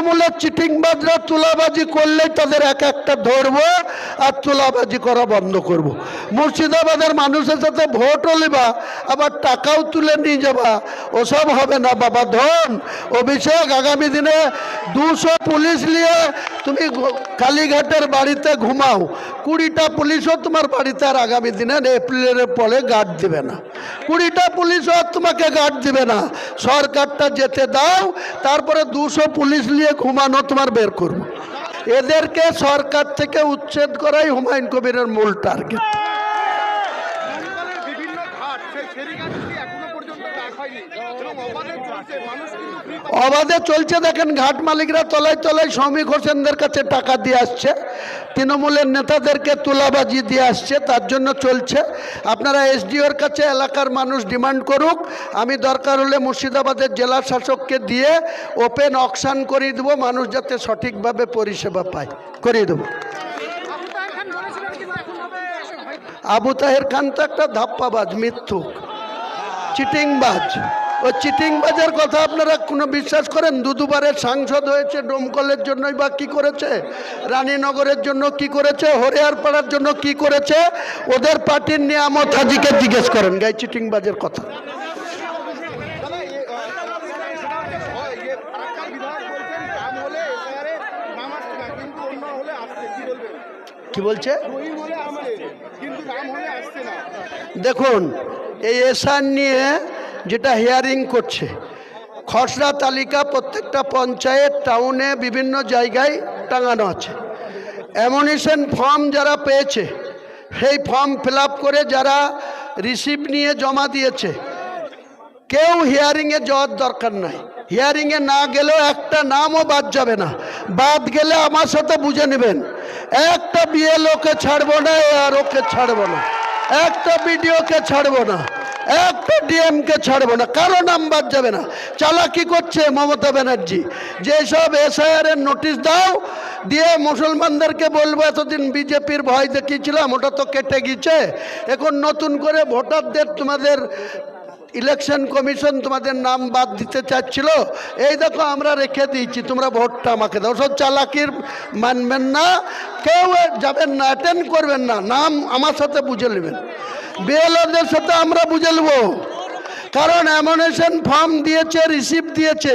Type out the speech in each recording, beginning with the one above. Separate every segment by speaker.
Speaker 1: তৃণমূলের চিটিংবাজরা তুলাবাজি করলেই তাদের এক একটা ধরবো আর তুলাবাজি করা বন্ধ করব। মুর্শিদাবাদের মানুষের সাথে ভোটও লিবা, আবার টাকাও তুলে নিয়ে যাবা, ওসব হবে না বাবা। ধন অভিষেক, আগামী দিনে 200 পুলিশ নিয়ে তুমি কালীঘাটের বাড়িতে ঘুমাও, 20টা পুলিশও তোমার বাড়িতে আর আগামী দিনে এপ্রিলের পরে গার্ড দিবে না। 20টা পুলিশও আর তোমাকে গার্ড দিবে না। সরকারটা যেতে দাও, তারপরে 200 পুলিশ নিয়ে ঘুমানো তোমার বের করবো। এদেরকে সরকার থেকে উচ্ছেদ করাই হুমায়ুন কবিরের মূল টার্গেট। অবাধে চলছে, দেখেন ঘাট মালিকরা তলায় তলায় শ্রমিক হোসেনদের কাছে টাকা দিয়ে আসছে, তৃণমূলের নেতাদেরকে তুলাবাজি দিয়ে আসছে, তার জন্য চলছে। আপনারা এসডিওর কাছে এলাকার মানুষ ডিমান্ড করুক, আমি দরকার হলে মুর্শিদাবাদের জেলা শাসককে দিয়ে ওপেন অকশন করিয়ে দেবো, মানুষ যাতে সঠিকভাবে পরিষেবা পায়, করিয়ে দেবো। আবু তাহের খান তো একটা ধাপ্পাবাজ, মিথ্যুক, চিটিংবাজ। ওই চিটিংবাজের কথা আপনারা কোনো বিশ্বাস করেন? দুবারের সাংসদ হয়েছে, ডোমকলের জন্যই বা কী করেছে, রানীনগরের জন্য কি করেছে, হরিয়ারপাড়ার জন্য কি করেছে, ওদের পার্টির নিয়ামত হাজিকে জিজ্ঞেস করেন গাই চিটিংবাজের কথা। কি বলছে? দেখুন, এই এসআর নিয়ে যেটা হিয়ারিং করছে, খসড়া তালিকা প্রত্যেকটা পঞ্চায়েত, টাউনে, বিভিন্ন জায়গায় টাঙানো আছে। অ্যামনিশন ফর্ম যারা পেয়েছে, সেই ফর্ম ফিল আপ করে যারা রিসিপ্ট নিয়ে জমা দিয়েছে, কেউ হিয়ারিংয়ে যাওয়ার দরকার নাই। হিয়ারিংয়ে না গেলেও একটা নামও বাদ যাবে না। বাদ গেলে আমার সাথে বুঝে নেবেন, একটা বিএলওকে ছাড়বো না, আর ওকে ছাড়বো না, একটা বিডিওকে ছাড়বো না, একটা ডিএমকে ছাড়বো না, কারো নাম বাদ যাবে না। চালাকি করছে মমতা ব্যানার্জি, যেসব এসআইআরের নোটিশ দাও, দিয়ে মুসলমানদেরকে বলবো এতদিন বিজেপির ভয় দেখিয়েছিলাম, ওটা তো কেটে গিয়েছে, এখন নতুন করে ভোটারদের তোমাদের ইলেকশন কমিশন তোমাদের নাম বাদ দিতে চাচ্ছিল, এই দেখো আমরা রেখে দিয়েছি, তোমরা ভোটটা আমাকে দাও। সব চালাকির মানবেন না, কেউ যাবেন না, অ্যাটেন্ড করবেন না, নাম আমার সাথে বুঝে নেবেন, বিএলওদের সাথে আমরা বুঝে নেব। কারণ অ্যামনিশন ফর্ম দিয়েছে, রিসিপ্ট দিয়েছে,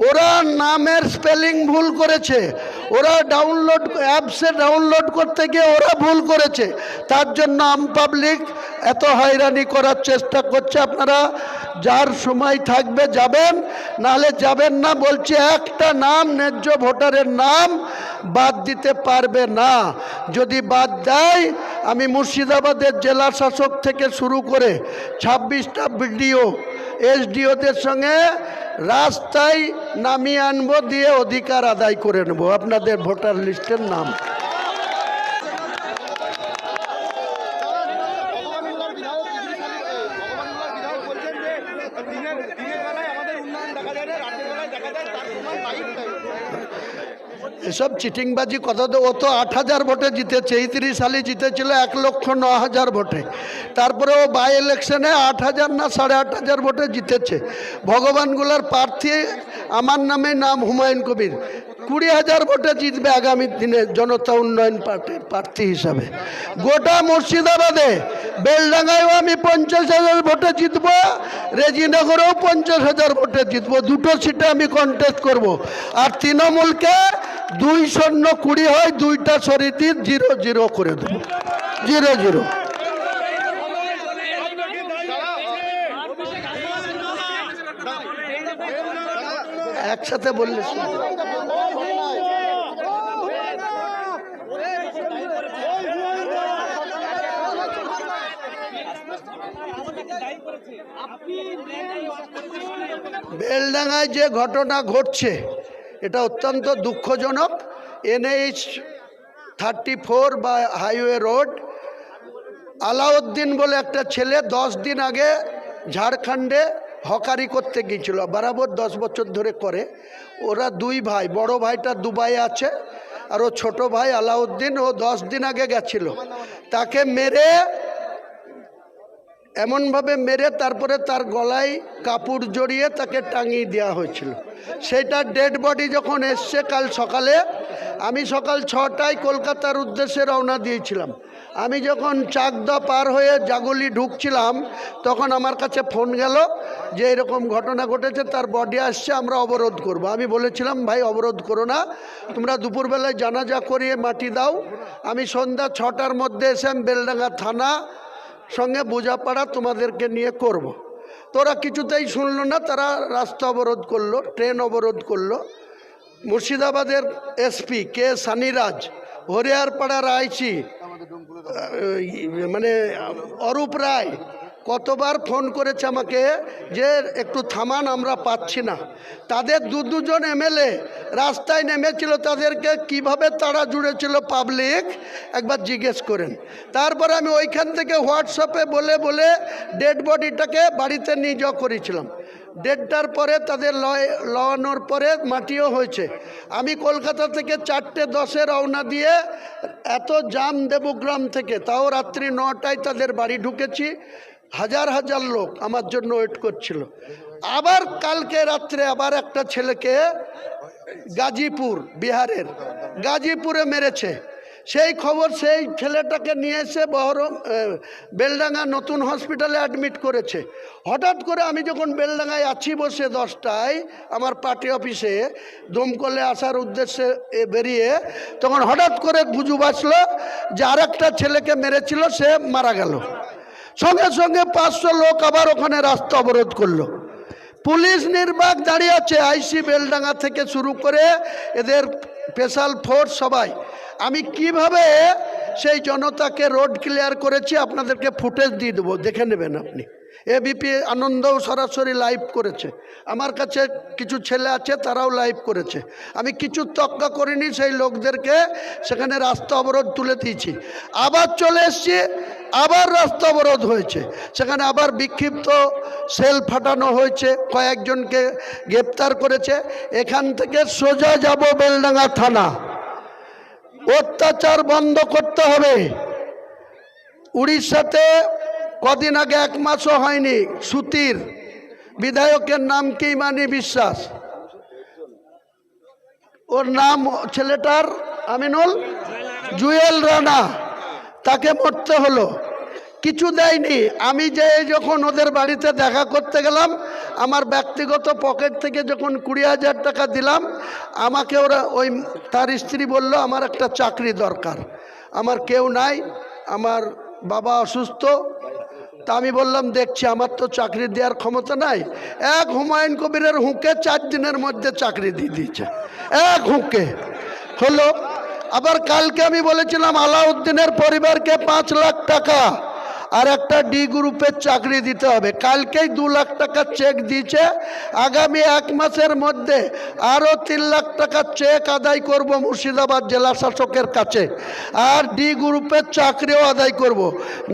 Speaker 1: ওরা নামের স্পেলিং ভুল করেছে, ওরা ডাউনলোড অ্যাপসে ডাউনলোড করতে গিয়ে ওরা ভুল করেছে, তার জন্য আম পাবলিক এত হয়রানি করার চেষ্টা করছে। আপনারা যার সময় থাকবে যাবেন, নাহলে যাবেন না। বলছে একটা নাম, ন্যায্য ভোটারের নাম বাদ দিতে পারবে না। যদি বাদ দেয়, আমি মুর্শিদাবাদের জেলা শাসক থেকে শুরু করে 26টা বিডিও এসডিওদের সঙ্গে রাস্তায় নামিয়ে আনবো, দিয়ে অধিকার আদায় করে নেব আপনাদের ভোটার লিস্টের নাম। এসব চিটিংবাজি কথা। তো ও তো 8,000 ভোটে জিতেছে, 33 সালে জিতেছিল 1,09,000 ভোটে, তারপরে ও বাই ইলেকশনে 8,000 না 8,500 ভোটে জিতেছে। ভগবানগুলার প্রার্থী আমার নামে, নাম হুমায়ুন কবির, 20,000 ভোটে জিতবে আগামী দিনে জনতা উন্নয়ন পার্টির প্রার্থী হিসাবে। গোটা মুর্শিদাবাদে বেলডাঙ্গায়ও আমি 50,000 ভোটে জিতবো, রেজিনগরেও 50,000 ভোটে জিতবো, দুটো সিটে আমি কন্টেস্ট করব। আর তৃণমূলকে 2-0-20 হয়, 2টা সরিয়ে 0-0 করে দেবো, 0-0। একসাথে বললে বেলডাঙ্গায় যে ঘটনা ঘটছে, এটা অত্যন্ত দুঃখজনক। NH 34 বা হাইওয়ে রোড, আলাউদ্দিন বলে একটা ছেলে 10 দিন আগে ঝাড়খণ্ডে হকারি করতে গিয়েছিল, বরাবর 10 বছর ধরে করে। ওরা 2 ভাই, বড় ভাইটা দুবাই আছে, আর ও ছোট ভাই আলাউদ্দিন, ও 10 দিন আগে গেছিল। তাকে মেরে এমনভাবে মেরে তারপরে তার গলায় কাপড় জড়িয়ে তাকে টাঙিয়ে দেওয়া হয়েছিল। সেটা ডেড বডি যখন এসছে কাল সকালে, আমি সকাল 6টায় কলকাতার উদ্দেশ্যে রওনা দিয়েছিলাম। আমি যখন চাকদা পার হয়ে জাগলি ঢুকছিলাম তখন আমার কাছে ফোন গেল যে এরকম ঘটনা ঘটেছে, তার বডি আসছে, আমরা অবরোধ করব। আমি বলেছিলাম ভাই অবরোধ করো না, তোমরা দুপুরবেলায় জানাজা করিয়ে মাটি দাও, আমি সন্ধ্যা 6টার মধ্যে এসে আমি বেলডাঙ্গা থানা সঙ্গে বোঝাপড়া তোমাদেরকে নিয়ে করব। তোরা কিছুতেই শুনলো না, তারা রাস্তা অবরোধ করলো, ট্রেন অবরোধ করলো। মুর্শিদাবাদের এসপি কে সানিরাজ, হরিয়ারপাড়ার আইসি মানে অরূপ রায় কতবার ফোন করেছে আমাকে যে একটু থামান, আমরা পাচ্ছি না। তাদের দুজন এমএলএ রাস্তায় নেমেছিল, তাদেরকে কিভাবে তারা জুড়েছিল পাবলিক একবার জিজ্ঞেস করেন। তারপরে আমি ওইখান থেকে হোয়াটসঅ্যাপে বলে বলে ডেড বডিটাকে বাড়িতে নিয়ে যাওয়া করেছিলাম। 1:30টার পরে তাদের লওয়ানোর পরে মাটিও হয়েছে। আমি কলকাতা থেকে 4:10-এ রওনা দিয়ে এত জাম দেবগ্রাম থেকে, তাও রাত্রি 9টায় তাদের বাড়ি ঢুকেছি। হাজার হাজার লোক আমার জন্য ওয়েট করছিল। আবার কালকে রাত্রে আবার একটা ছেলেকে গাজীপুর, বিহারের গাজীপুরে মেরেছে। সেই খবর সেই ছেলেটাকে নিয়ে এসে বেলডাঙ্গা নতুন হসপিটালে অ্যাডমিট করেছে। হঠাৎ করে আমি যখন বেলডাঙ্গায় আছি বসে 10টায় আমার পার্টি অফিসে দমকলে আসার উদ্দেশ্যে বেরিয়ে, তখন হঠাৎ করে গুজব আসলো যে আর একটা ছেলেকে মেরেছিল, সে মারা গেল। সঙ্গে সঙ্গে 500 লোক আবার ওখানে রাস্তা অবরোধ করলো। পুলিশ নির্বাক দাঁড়িয়ে আছে, আইসি বেলডাঙ্গা থেকে শুরু করে এদের স্পেশাল ফোর্স সবাই। আমি কিভাবে সেই জনতাকে রোড ক্লিয়ার করেছি আপনাদেরকে ফুটেজ দিয়ে দেবো, দেখে নেবেন আপনি। এবিপি আনন্দও সরাসরি লাইভ করেছে, আমার কাছে কিছু ছেলে আছে তারাও লাইভ করেছে। আমি কিছু তক্কা করিনি, সেই লোকদেরকে সেখানে রাস্তা অবরোধ তুলে দিয়েছি। আবার চলে এসছি, আবার রাস্তা অবরোধ হয়েছে, সেখানে আবার বিক্ষিপ্ত সেল ফাটানো হয়েছে, কয়েকজনকে গ্রেপ্তার করেছে। এখান থেকে সোজা যাব বেলডাঙ্গা থানা। অত্যাচার বন্ধ করতে হবে। উড়িষ্যাতে কদিন আগে 1 মাসও হয়নি, সুতির বিধায়কের নাম কি মানি বিশ্বাস, ওর নাম ছেলেটার আমিনুল জুয়েল রানা, তাকে মরতে হলো, কিছু দেয়নি। আমি যে যখন ওদের বাড়িতে দেখা করতে গেলাম, আমার ব্যক্তিগত পকেট থেকে যখন 20,000 টাকা দিলাম, আমাকে ওরা ওই তার স্ত্রী বলল আমার একটা চাকরি দরকার, আমার কেউ নাই, আমার বাবা অসুস্থ। তা আমি বললাম দেখছি, আমার তো চাকরি দেওয়ার ক্ষমতা নাই। এক হুমায়ুন কবিরের হুঁকে 4 দিনের মধ্যে চাকরি দিয়ে দিয়েছে, এক হুঁকে হলো। আবার কালকে আমি বলেছিলাম আলাউদ্দিনের পরিবারকে 5 লাখ টাকা আর একটা ডি গ্রুপের চাকরি দিতে হবে। কালকেই 2 লাখ টাকা চেক দিয়েছে। আগামী 1 মাসের মধ্যে আরও 3 লাখ টাকা চেক আদায় করব মুর্শিদাবাদ জেলা শাসকের কাছে, আর ডি গ্রুপের চাকরিও আদায় করব।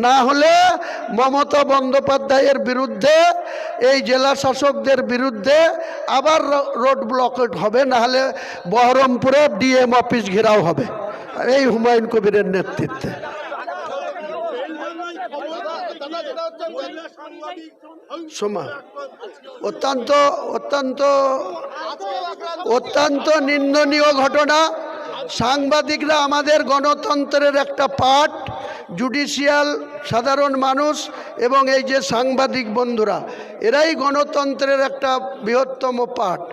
Speaker 1: না হলে মমতা বন্দ্যোপাধ্যায়ের বিরুদ্ধে, এই জেলা শাসকদের বিরুদ্ধে আবার রোড ব্লকেট হবে, না হলে বহরমপুরে ডিএম অফিস ঘেরাও হবে এই হুমায়ুন কবিরের নেতৃত্বে। অত্যন্ত অত্যন্ত অত্যন্ত নিন্দনীয় ঘটনা। সাংবাদিকরা আমাদের গণতন্ত্রের একটা পার্ট, জুডিশিয়াল সাধারণ মানুষ এবং এই যে সাংবাদিক বন্ধুরা, এরাই গণতন্ত্রের একটা বৃহত্তম পার্ট।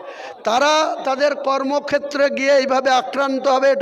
Speaker 1: তারা তাদের কর্মক্ষেত্রে গিয়ে এইভাবে আক্রান্ত হবে, এটা